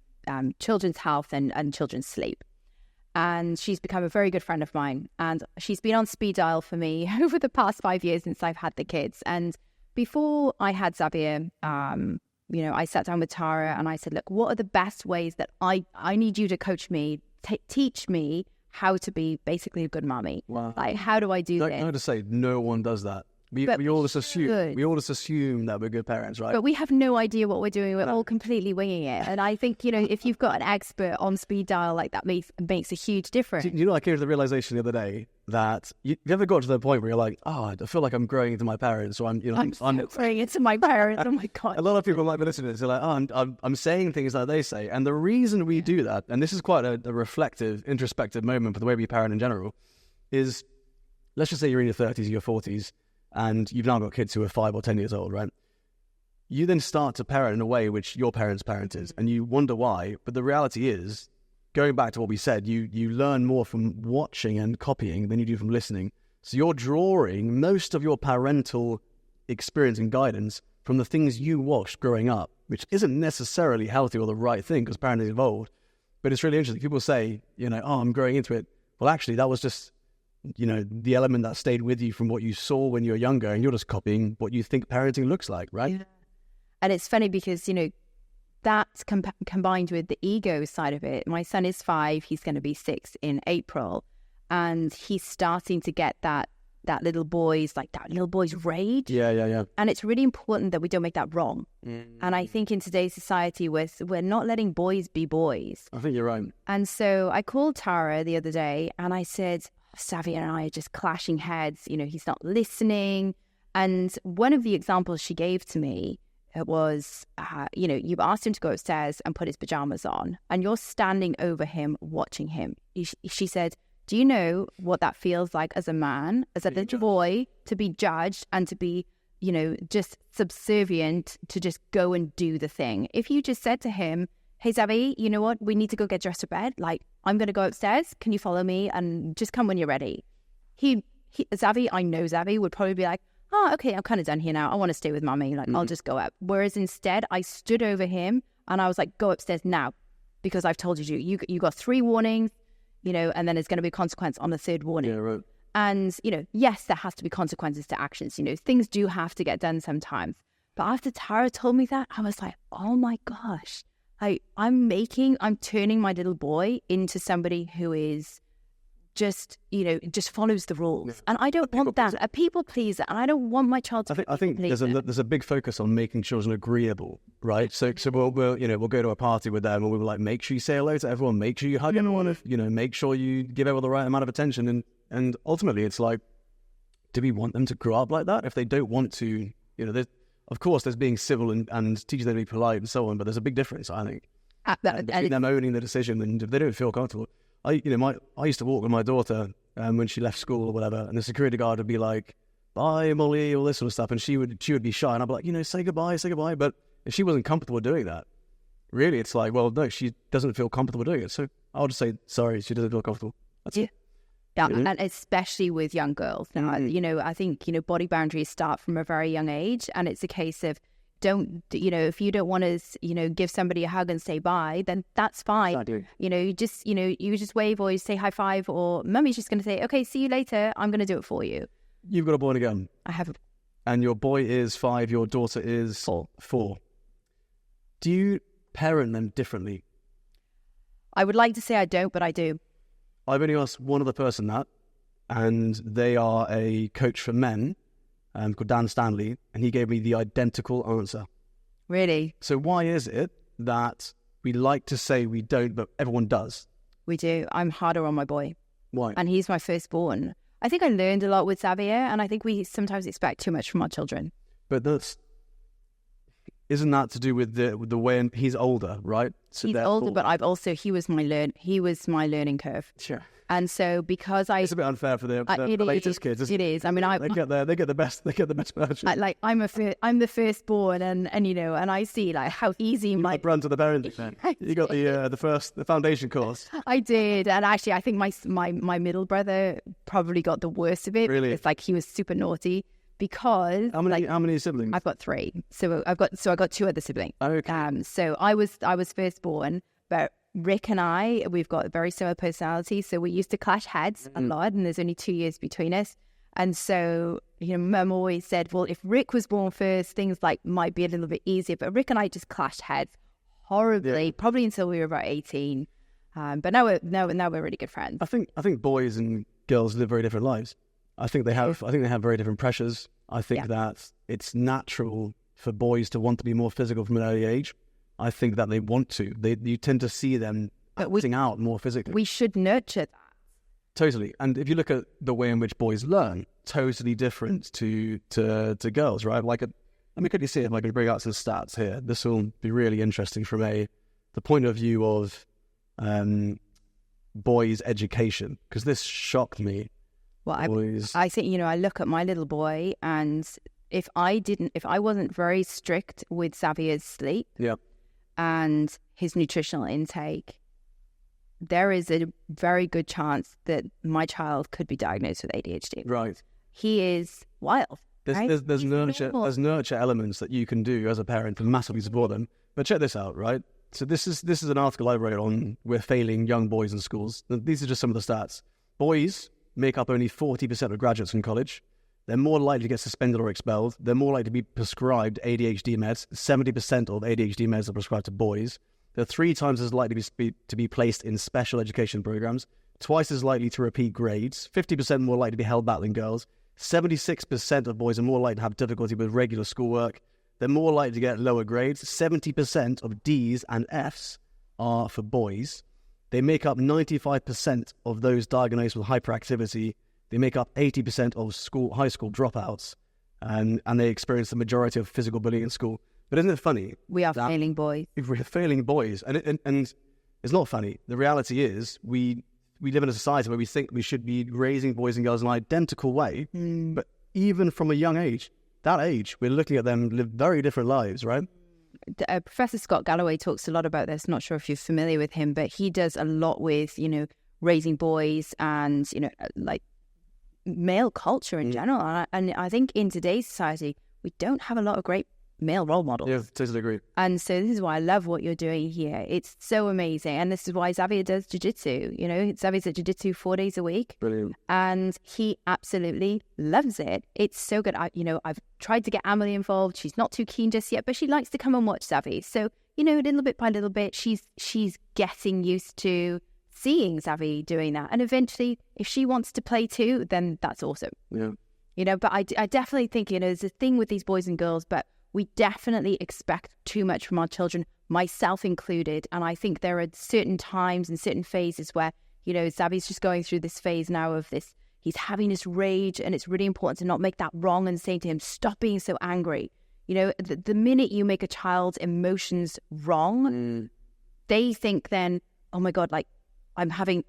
children's health and children's sleep. And she's become a very good friend of mine. And she's been on speed dial for me over the past 5 years since I've had the kids. And before I had Xavier, I sat down with Tara and I said, look, what are the best ways that I need you to coach me, teach me how to be basically a good mommy? Wow. Like, how do I do this? Can I just say, no one does that. We all just assume that we're good parents, right? But we have no idea what we're doing. We're all completely winging it. And I think, if you've got an expert on speed dial, like that makes a huge difference. I came to the realization the other day that you've ever got to the point where you're like, I feel like I'm growing into my parents, or I'm growing into my parents. Oh my God. A lot of people might be listening to this. They're like, I'm saying things like they say. And the reason we do that, and this is quite a reflective, introspective moment for the way we parent in general, is let's just say you're in your 30s or your 40s, and you've now got kids who are 5 or 10 years old, right? You then start to parent in a way which your parents parented, and you wonder why. But the reality is, going back to what we said, you learn more from watching and copying than you do from listening. So you're drawing most of your parental experience and guidance from the things you watched growing up, which isn't necessarily healthy or the right thing, because parenting evolved. But it's really interesting. People say, I'm growing into it. Well, actually, that was just the element that stayed with you from what you saw when you were younger, and you're just copying what you think parenting looks like, right? Yeah. And it's funny because, that's combined with the ego side of it. My son is 5, he's going to be 6 in April, and he's starting to get that little boy's rage. Yeah. And it's really important that we don't make that wrong. And I think in today's society, we're not letting boys be boys. I think you're right. And so I called Tara the other day and I said, Xavier and I are just clashing heads. He's not listening. And one of the examples she gave to me was, you've asked him to go upstairs and put his pajamas on, and you're standing over him, watching him. She said, do you know what that feels like as a man, as a little boy, to be judged and to be, just subservient to just go and do the thing? If you just said to him, hey, Xavier, you know what? We need to go get dressed for bed. Like, I'm going to go upstairs. Can you follow me? And just come when you're ready. Xavier, I know Xavier would probably be like, okay, I'm kind of done here now. I want to stay with mommy. Like, I'll just go up. Whereas instead, I stood over him and I was like, go upstairs now, because I've told you got 3 warnings, and then there's going to be a consequence on the 3rd warning. Yeah, right. And, yes, there has to be consequences to actions. Things do have to get done sometimes. But after Tara told me that, I was like, oh my gosh. I'm turning my little boy into somebody who is just follows the rules. Yeah. And I don't want that. A people pleaser. And I don't want my child to I think there's a big focus on making children agreeable, right? So we'll go to a party with them and we'll like, make sure you say hello to everyone, make sure you hug everyone, make sure you give everyone the right amount of attention. And ultimately it's like, do we want them to grow up like that? If they don't want to, of course, there's being civil and teaching them to be polite and so on, but there's a big difference, I think, between them owning the decision and if they don't feel comfortable. I used to walk with my daughter when she left school or whatever, and the security guard would be like, "Bye, Molly," all this sort of stuff, and she would be shy, and I'd be like, say goodbye. But if she wasn't comfortable doing that, really, it's like, well, no, she doesn't feel comfortable doing it, so I'll just say sorry, she doesn't feel comfortable. That's it. Yeah, and especially with young girls. Now, I think, body boundaries start from a very young age, and it's a case of if you don't want to, give somebody a hug and say bye, then that's fine. You just wave or you say high five, or mummy's just going to say, okay, see you later. I'm going to do it for you. You've got a boy and a girl. I have. And your boy is 5, your daughter is 4. Do you parent them differently? I would like to say I don't, but I do. I've only asked one other person that, and they are a coach for men called Dan Stanley, and he gave me the identical answer. Really? So why is it that we like to say we don't, but everyone does? We do. I'm harder on my boy. Why? And he's my firstborn. I think I learned a lot with Xavier, and I think we sometimes expect too much from our children. But isn't that to do with the way he's older, right? So he's older, but he was my learning curve. Sure. And so because it's a bit unfair for the latest kids. It is. I mean, they get the best version. I'm the firstborn, and I see like how easy you got brunt of the parenting. Then you got the foundation course. I did, and actually, I think my middle brother probably got the worst of it. Really, it's like he was super naughty because how many siblings? I've got 3, so I got 2 other siblings. Okay. So I was firstborn, but Rick and we've got very similar personalities, so we used to clash heads a lot, and there's only 2 years between us. And so, Mum always said, well, if Rick was born first, things like might be a little bit easier. But Rick and I just clashed heads horribly, probably until we were about 18. But now we're really good friends. I think boys and girls live very different lives. I think they have very different pressures. I think that it's natural for boys to want to be more physical from an early age. I think that they want to. You tend to see them acting out more physically. We should nurture that. Totally. And if you look at the way in which boys learn, totally different to girls, right? Let me quickly see if I can bring out some stats here. This will be really interesting from the point of view of boys' education, because this shocked me. Well, I think, I look at my little boy, and if I wasn't very strict with Xavier's sleep and his nutritional intake, there is a very good chance that my child could be diagnosed with ADHD. Right. He is wild. There's nurture elements that you can do as a parent to massively support them. But check this out, right? So this is an article I wrote on we're failing young boys in schools. These are just some of the stats. Boys make up only 40% of graduates in college. They're more likely to get suspended or expelled. They're more likely to be prescribed ADHD meds. 70% of ADHD meds are prescribed to boys. They're 3 times as likely to be placed in special education programs, twice as likely to repeat grades, 50% more likely to be held back than girls. 76% of boys are more likely to have difficulty with regular schoolwork. They're more likely to get lower grades. 70% of D's and F's are for boys. They make up 95% of those diagnosed with hyperactivity. They make up 80% of high school dropouts, and they experience the majority of physical bullying in school. But isn't it funny? We are failing boys. We're failing boys. And it's not funny. The reality is we live in a society where we think we should be raising boys and girls in an identical way. But even from a young age, we're looking at them live very different lives, right? Professor Scott Galloway talks a lot about this. Not sure if you're familiar with him, but he does a lot with, raising boys and, like male culture in general. And I think in today's society, we don't have a lot of great male role models. Yeah, totally agree. And so this is why I love what you're doing here. It's so amazing. And this is why Xavier does jiu-jitsu. Xavier's at jiu-jitsu 4 days a week. Brilliant. And he absolutely loves it. It's so good. I've tried to get Amelie involved. She's not too keen just yet, but she likes to come and watch Xavier. So, little bit by little bit, she's getting used to seeing Xavier doing that. And eventually, if she wants to play too, then that's awesome. Yeah. But I definitely think, there's a thing with these boys and girls, but we definitely expect too much from our children, myself included. And I think there are certain times and certain phases where, Xavier's just going through this phase now of this. He's having this rage, and it's really important to not make that wrong and saying to him, stop being so angry. The minute you make a child's emotions wrong, they think then, oh my God, like I'm having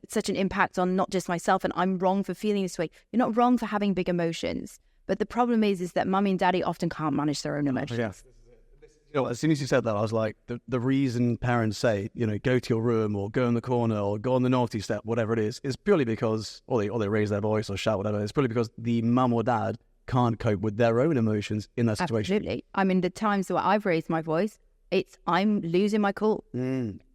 such an impact on not just myself, and I'm wrong for feeling this way. You're not wrong for having big emotions. But the problem is that mummy and daddy often can't manage their own emotions. Yeah. As soon as you said that, I was like, the reason parents say, go to your room or go in the corner or go on the naughty step, whatever it is purely because, or they raise their voice or shout, whatever. It's purely because the mum or dad can't cope with their own emotions in that situation. Absolutely. I mean, the times where I've raised my voice, I'm losing my cool.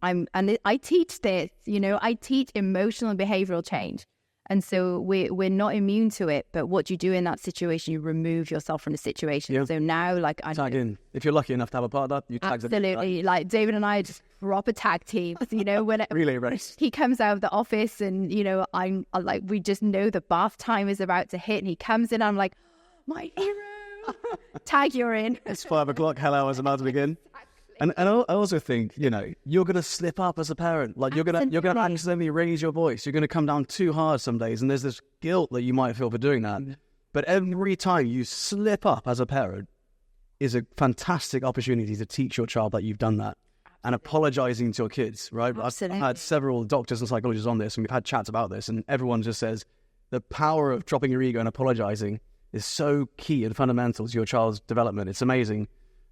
I teach this, I teach emotional and behavioral change. And so we're not immune to it, but what you do in that situation, you remove yourself from the situation. Yeah. So now, tag in. If you're lucky enough to have a partner, you tag them. Absolutely. Like David and I are just proper tag teams. When relay race. He comes out of the office, and I'm like, we just know the bath time is about to hit, and he comes in. I'm like, my hero. Tag, you're in. It's 5 o'clock. Hello, is about to begin. And I also think, you're going to slip up as a parent. Like you're going to accidentally raise your voice. You're going to come down too hard some days. And there's this guilt that you might feel for doing that. But every time you slip up as a parent is a fantastic opportunity to teach your child that you've done that. And apologizing to your kids, right? I've had several doctors and psychologists on this, and we've had chats about this, and everyone just says the power of dropping your ego and apologizing is so key and fundamental to your child's development. It's amazing.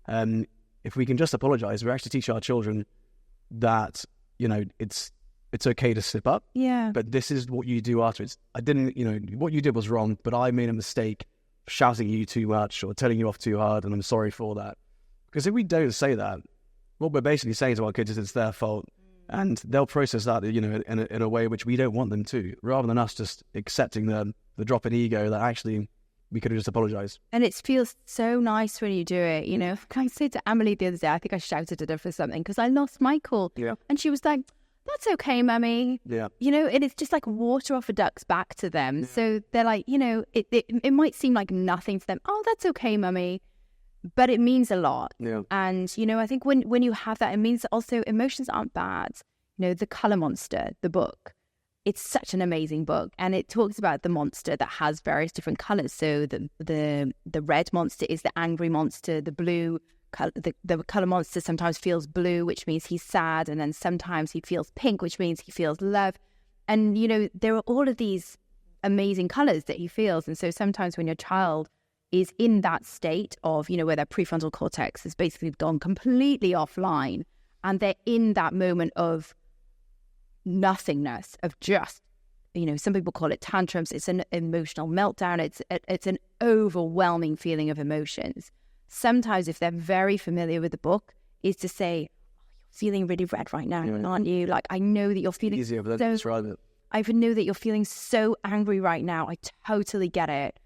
If we can just apologize, we actually teach our children that, it's okay to slip up. Yeah. But this is what you do afterwards. I didn't, what you did was wrong, but I made a mistake shouting at you too much or telling you off too hard, and I'm sorry for that. Because if we don't say that, what we're basically saying to our kids is it's their fault, and they'll process that, in a way which we don't want them to, rather than us just accepting the drop in ego that actually we could have just apologized. And it feels so nice when you do it. I said to Emily the other day, I think I shouted at her for something because I lost Michael. Yeah. And she was like, "That's okay, Mummy." Yeah. And it's just like water off a duck's back to them. Yeah. So they're like, it might seem like nothing to them. "Oh, that's okay, Mummy." But it means a lot. Yeah. And, I think when you have that, it means also emotions aren't bad. The Color Monster, the book, it's such an amazing book. And it talks about the monster that has various different colors. So the red monster is the angry monster. The blue, the color monster sometimes feels blue, which means he's sad. And then sometimes he feels pink, which means he feels love. And, there are all of these amazing colors that he feels. And so sometimes when your child is in that state of, where their prefrontal cortex has basically gone completely offline, and they're in that moment of nothingness, of just, some people call it tantrums. It's an emotional meltdown. It's an overwhelming feeling of emotions. Sometimes, if they're very familiar with the book, is to say, "You're feeling really red right now, aren't you? Like, I know that you're feeling easier for them to describe it. I know that you're feeling so angry right now. I totally get it."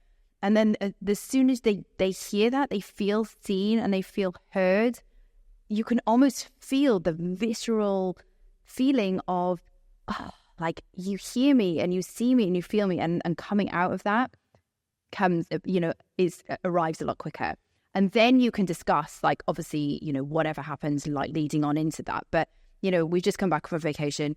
And then as soon as they hear that, they feel seen and they feel heard, you can almost feel the visceral feeling of, like, you hear me and you see me and you feel me. And coming out of that comes, arrives a lot quicker. And then you can discuss, like, obviously, whatever happens, like, leading on into that. But, we've just come back from vacation.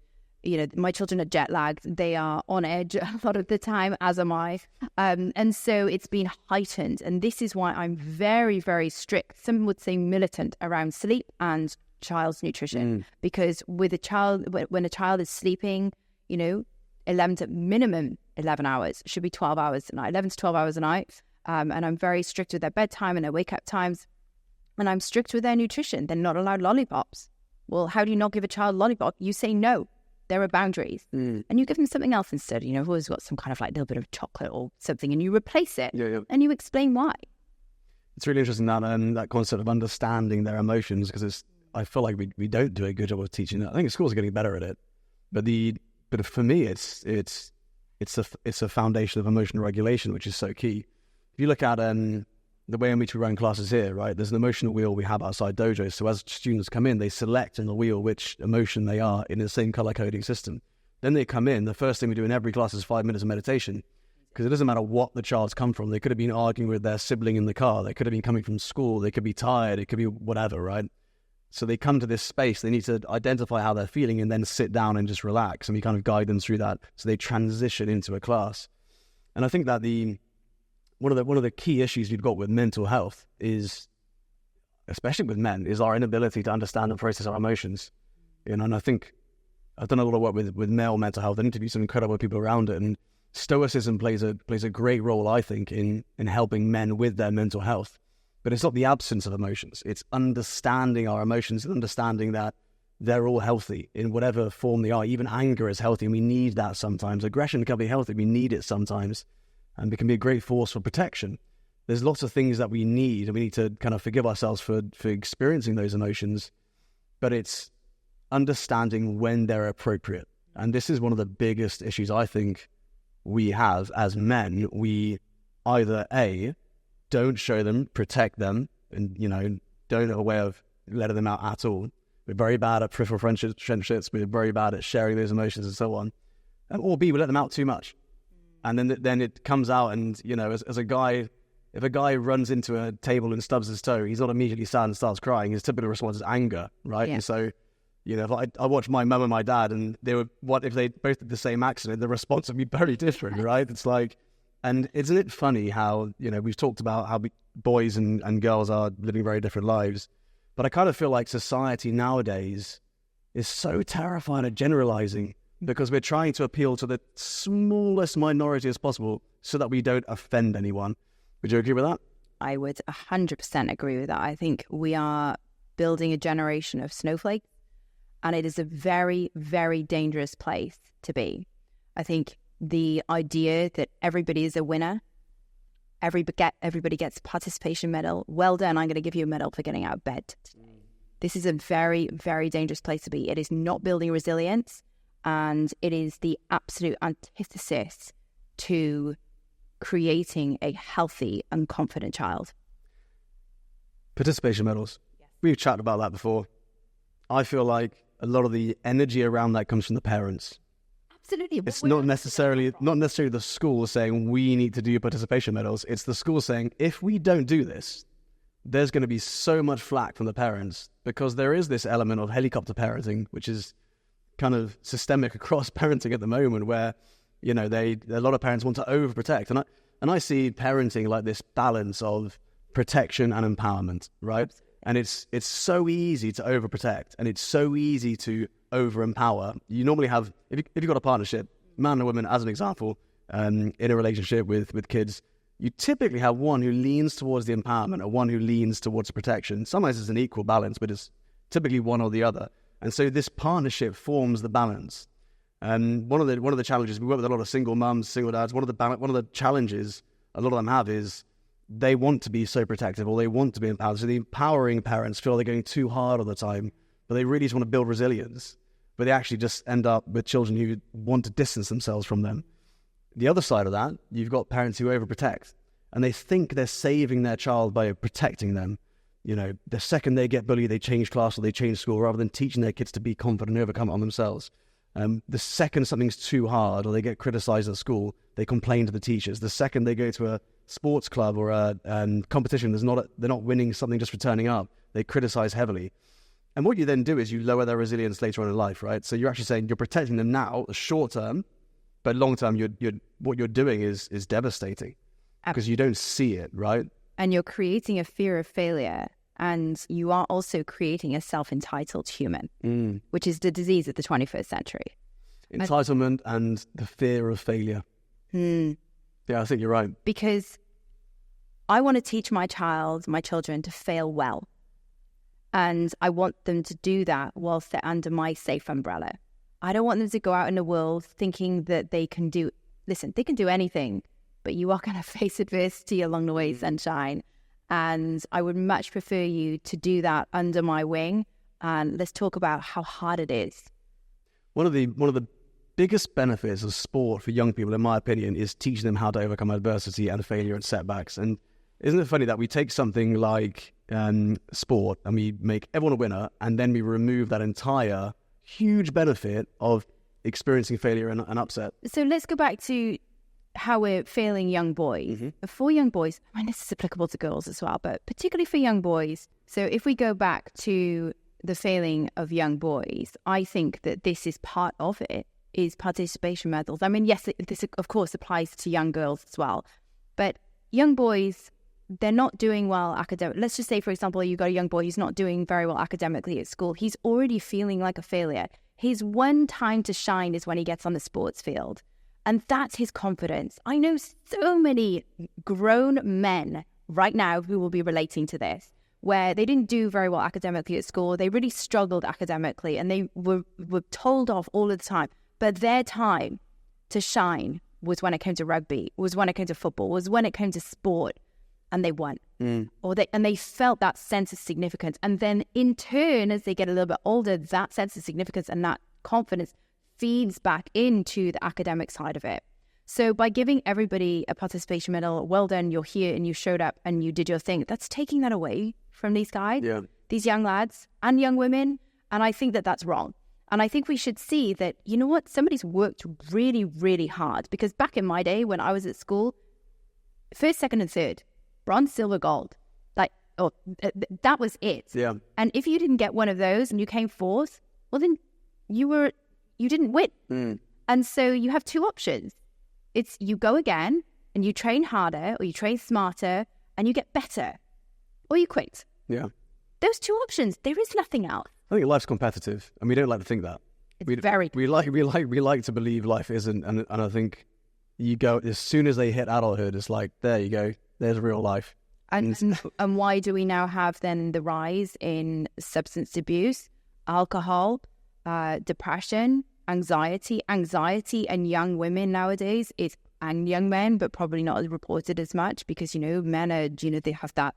My children are jet lagged. They are on edge a lot of the time, as am I. And so it's been heightened. And this is why I'm very, very strict. Some would say militant around sleep and child's nutrition. Because with a child, when a child is sleeping, 11 to minimum 11 hours, should be 12 hours a night, 11 to 12 hours a night. And I'm very strict with their bedtime and their wake up times. And I'm strict with their nutrition. They're not allowed lollipops. Well, how do you not give a child a lollipop? You say no. There are boundaries. And you give them something else instead. I've always got some kind of like little bit of chocolate or something, and you replace it. Yeah. And you explain why. It's really interesting that concept of understanding their emotions, because I feel like we don't do a good job of teaching that. I think schools are getting better at it, but for me it's a foundation of emotional regulation, which is so key. If you look at the way in which we run classes here, right? There's an emotional wheel we have outside dojo. So as students come in, they select on the wheel which emotion they are in the same color coding system. Then they come in. The first thing we do in every class is 5 minutes of meditation, because it doesn't matter what the child's come from. They could have been arguing with their sibling in the car. They could have been coming from school. They could be tired. It could be whatever, right? So they come to this space. They need to identify how they're feeling and then sit down and just relax. And we kind of guide them through that. So they transition into a class. And I think that one of the key issues we've got with mental health is, especially with men, is our inability to understand and process our emotions. And I think I've done a lot of work with male mental health and interviewed some incredible people around it. And Stoicism plays a great role, I think, in helping men with their mental health. But it's not the absence of emotions. It's understanding our emotions and understanding that they're all healthy in whatever form they are. Even anger is healthy, and we need that sometimes. Aggression can be healthy. We need it sometimes. And it can be a great force for protection. There's lots of things that we need, and we need to kind of forgive ourselves for experiencing those emotions. But it's understanding when they're appropriate. And this is one of the biggest issues I think we have as men. We either don't show them, protect them, and don't have a way of letting them out at all. We're very bad at peripheral friendships. We're very bad at sharing those emotions and so on. Or B, we let them out too much. And then it comes out, and as a guy, if a guy runs into a table and stubs his toe, he's not immediately sad and starts crying. His typical response is anger, right? Yeah. And so, if I watch my mum and my dad, and if they both did the same accident, the response would be very different, right? It's like, and isn't it funny how, we've talked about how boys and girls are living very different lives, but I kind of feel like society nowadays is so terrified of generalizing, because we're trying to appeal to the smallest minority as possible so that we don't offend anyone. Would you agree with that? I would 100% agree with that. I think we are building a generation of snowflakes, and it is a very, very dangerous place to be. I think the idea that everybody is a winner, everybody gets a participation medal. Well done, I'm going to give you a medal for getting out of bed today. This is a very, very dangerous place to be. It is not building resilience, and it is the absolute antithesis to creating a healthy and confident child. Participation medals. Yes. We've chatted about that before. I feel like a lot of the energy around that comes from the parents. Absolutely. It's not necessarily the school saying we need to do participation medals. It's the school saying, if we don't do this, there's going to be so much flack from the parents, because there is this element of helicopter parenting, which is kind of systemic across parenting at the moment, where, a lot of parents want to overprotect. And I see parenting like this balance of protection and empowerment, right? And it's so easy to overprotect, and it's so easy to over-empower. You normally have, if you've got a partnership, man and woman as an example, in a relationship with kids, you typically have one who leans towards the empowerment or one who leans towards the protection. Sometimes it's an equal balance, but it's typically one or the other. And so this partnership forms the balance. And one of the challenges, we work with a lot of single mums, single dads. One of the challenges a lot of them have is they want to be so protective, or they want to be empowered. So the empowering parents feel they're going too hard all the time, but they really just want to build resilience. But they actually just end up with children who want to distance themselves from them. The other side of that, you've got parents who overprotect, and they think they're saving their child by protecting them. The second they get bullied, they change class or they change school, rather than teaching their kids to be confident and overcome it on themselves. The second something's too hard or they get criticized at school, they complain to the teachers. The second they go to a sports club or a competition, they're not winning something just for turning up, they criticize heavily. And what you then do is you lower their resilience later on in life, right? So you're actually saying you're protecting them now, the short term, but long term, what you're doing is devastating, because you don't see it, right? And you're creating a fear of failure, and you are also creating a self-entitled human, which is the disease of the 21st century. Entitlement and the fear of failure. Yeah, I think you're right. Because I want to teach my children to fail well. And I want them to do that whilst they're under my safe umbrella. I don't want them to go out in the world thinking that they can do anything, but you are going to face adversity along the way, sunshine. And I would much prefer you to do that under my wing. And let's talk about how hard it is. One of the biggest benefits of sport for young people, in my opinion, is teaching them how to overcome adversity and failure and setbacks. And isn't it funny that we take something like sport and we make everyone a winner, and then we remove that entire huge benefit of experiencing failure and upset? So let's go back to how we're failing young boys. Mm-hmm. For young boys, I mean, this is applicable to girls as well, but particularly for young boys. So if we go back to the failing of young boys, I think that this is part of it, is participation medals. I mean, yes, this of course applies to young girls as well, but young boys, they're not doing well academically. Let's just say, for example, you've got a young boy who's not doing very well academically at school. He's already feeling like a failure. His one time to shine is when he gets on the sports field. And that's his confidence. I know so many grown men right now who will be relating to this, where they didn't do very well academically at school. They really struggled academically, and they were told off all of the time. But their time to shine was when it came to rugby, was when it came to football, was when it came to sport, and they won. And they felt that sense of significance. And then in turn, as they get a little bit older, that sense of significance and that confidence feeds back into the academic side of it. So by giving everybody a participation medal, well done, you're here and you showed up and you did your thing, that's taking that away from these guys, these young lads and young women. And I think that that's wrong. And I think we should see that, you know what, somebody's worked really, really hard. Because back in my day when I was at school, first, second and third, bronze, silver, gold. Like, that was it. Yeah. And if you didn't get one of those and you came fourth, well, then you didn't win. And so you have two options. It's you go again and you train harder, or you train smarter and you get better, or you quit. Yeah. Those two options. There is nothing else. I think life's competitive, and we don't like to think that. It's very. We like to believe life isn't, and I think you go as soon as they hit adulthood, it's like, there you go, there's real life. And why do we now have then the rise in substance abuse, alcohol, depression, anxiety and young women nowadays, and young men, but probably not as reported as much because, men are, they have that,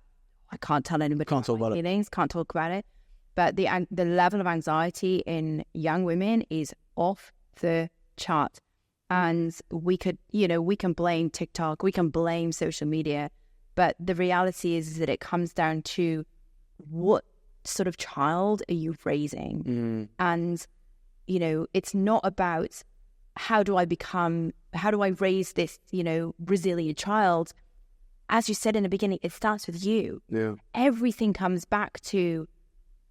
I can't tell anybody can't talk about feelings, can't talk about it. But the level of anxiety in young women is off the chart. And we can blame TikTok, we can blame social media, but the reality is that it comes down to what sort of child are you raising? And, it's not about how do I raise this, resilient child? As you said in the beginning, it starts with you. Yeah. Everything comes back to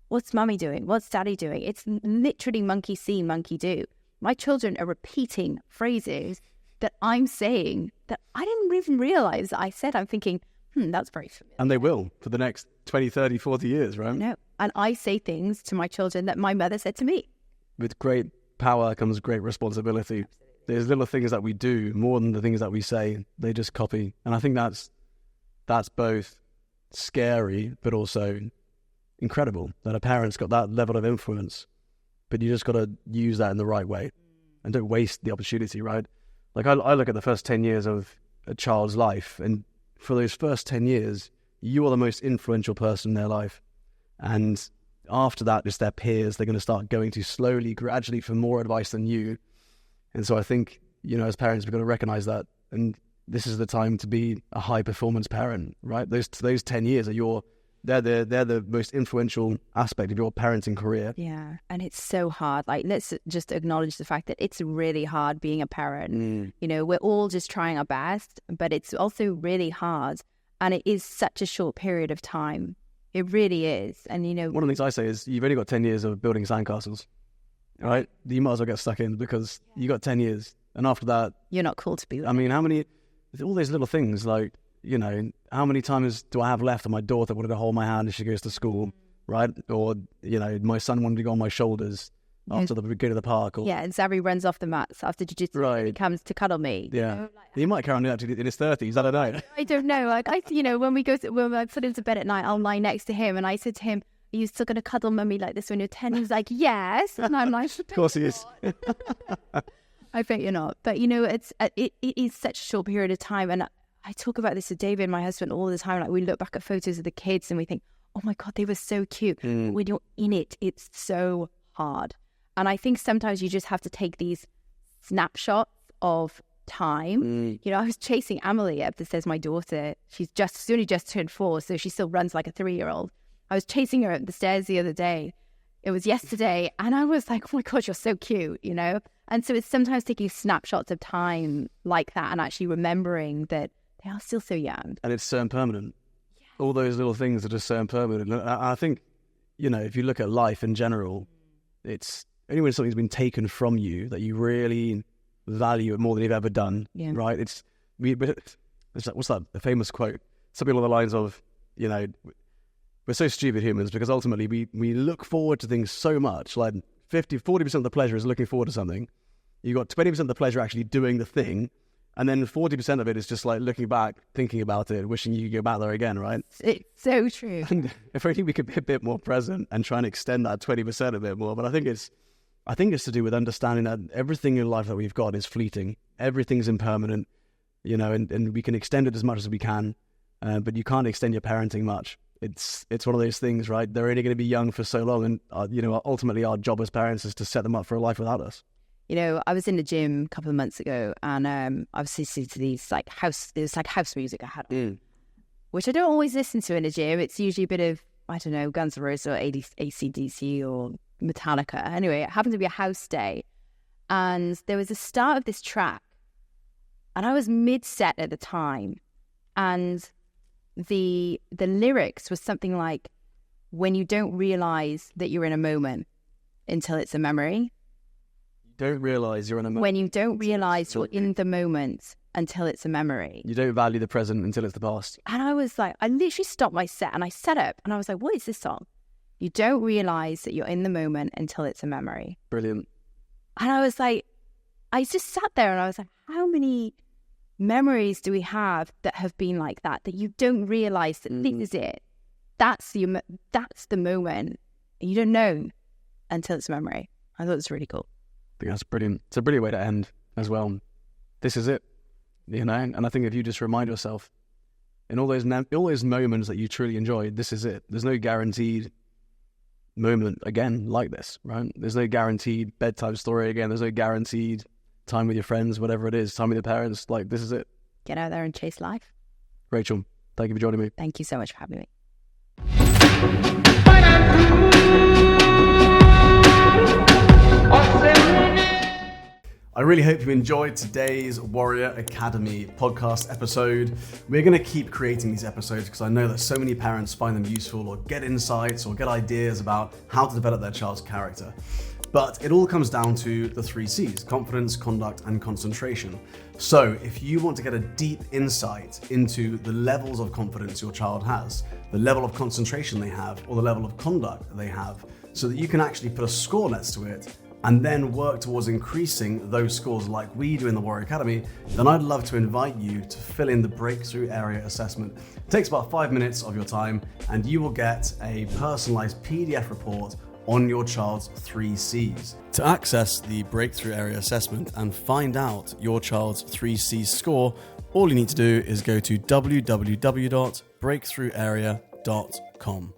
what's mummy doing? What's daddy doing? It's literally monkey see, monkey do. My children are repeating phrases that I'm saying that I didn't even realize that I said. I'm thinking, that's very familiar. And they will for the next 20, 30, 40 years, right? No. And I say things to my children that my mother said to me. With great power comes great responsibility. Absolutely. There's little things that we do more than the things that we say. They just copy. And I think that's both scary, but also incredible that a parent's got that level of influence. But you just got to use that in the right way and don't waste the opportunity, right? Like I look at the first 10 years of a child's life, and for those first 10 years, you are the most influential person in their life. And after that, it's their peers they're going to start going to slowly, gradually for more advice than you. And so I think, as parents, we've got to recognize that. And this is the time to be a high performance parent, right? Those 10 years are they're the most influential aspect of your parenting career. Yeah. And it's so hard. Like, let's just acknowledge the fact that it's really hard being a parent. We're all just trying our best, but it's also really hard. And it is such a short period of time. It really is. And, one of the things I say is you've only got 10 years of building sandcastles, right? You might as well get stuck in because you got 10 years. And after that, you're not cool to be with. I mean, all these little things like, how many times do I have left on my daughter wanted to hold my hand as she goes to school, right? Or, my son wanted to go on my shoulders after we go to the park. Or, and Zabri runs off the mats after jiu-jitsu. Right. He comes to cuddle me. Yeah. He might carry on doing that in his 30s. I don't know. I don't know. Like, when I put him to bed at night, I'll lie next to him and I said to him, are you still going to cuddle mummy like this when you're 10? He's like, yes. And I'm like, of course he is. I bet you're not. But, it is such a short period of time. And I talk about this with David, my husband, all the time. Like, we look back at photos of the kids and we think, oh my God, they were so cute. When you're in it, it's so hard. And I think sometimes you just have to take these snapshots of time. I was chasing Amelie up, this says my daughter. She's only just turned 4, so she still runs like a 3-year-old. I was chasing her up the stairs the other day. It was yesterday. And I was like, oh my God, you're so cute, And so it's sometimes taking snapshots of time like that and actually remembering that they are still so young. And it's so impermanent. Yeah. All those little things are just so impermanent. And I think, if you look at life in general, it's only when something's been taken from you that you really value it more than you've ever done, right? It's like, what's that, the famous quote? Something along the lines of, we're so stupid humans because ultimately we look forward to things so much, like 40% of the pleasure is looking forward to something. You got 20% of the pleasure actually doing the thing, and then 40% of it is just like looking back, thinking about it, wishing you could go back there again, right? It's so true. And if only we could be a bit more present and try and extend that 20% a bit more. But I think it's to do with understanding that everything in life that we've got is fleeting. Everything's impermanent, and we can extend it as much as we can, but you can't extend your parenting much. It's one of those things, right? They're only going to be young for so long, and ultimately our job as parents is to set them up for a life without us. I was in the gym a couple of months ago, and I was listening to these house music I had on, which I don't always listen to in the gym. It's usually a bit of, I don't know, Guns N' Roses or AC/DC or Metallica. Anyway, it happened to be a house day, and there was a start of this track, and I was mid-set at the time, and the lyrics was something like, when you don't realize that you're in a moment until it's a memory. Don't realize you're in a moment. When you don't realize you're in the moment until it's a memory. You don't value the present until it's the past. And I was like, I literally stopped my set and I sat up and I was like, what is this song? You don't realize that you're in the moment until it's a memory. Brilliant. And I was like, I just sat there and I was like, how many memories do we have that have been like that you don't realize that this is it? That's the moment. You don't know until it's a memory. I thought it was really cool. I think that's brilliant. It's a brilliant way to end as well. This is it, And I think if you just remind yourself in all those moments that you truly enjoyed, this is it. There's no guaranteed moment again like this, right? There's no guaranteed bedtime story again. There's no guaranteed time with your friends, whatever it is, time with your parents. Like, this is it. Get out there and chase life. Rachel, thank you for joining me. Thank you so much for having me. I really hope you enjoyed today's Warrior Academy podcast episode. We're going to keep creating these episodes because I know that so many parents find them useful or get insights or get ideas about how to develop their child's character. But it all comes down to the 3 C's: confidence, conduct, and concentration. So if you want to get a deep insight into the levels of confidence your child has, the level of concentration they have, or the level of conduct they have, so that you can actually put a score next to it and then work towards increasing those scores like we do in the Warrior Academy, then I'd love to invite you to fill in the breakthrough area assessment. It takes about 5 minutes of your time and you will get a personalized PDF report on your child's 3 C's. To access the breakthrough area assessment and find out your child's 3 C's score, all you need to do is go to www.breakthrougharea.com.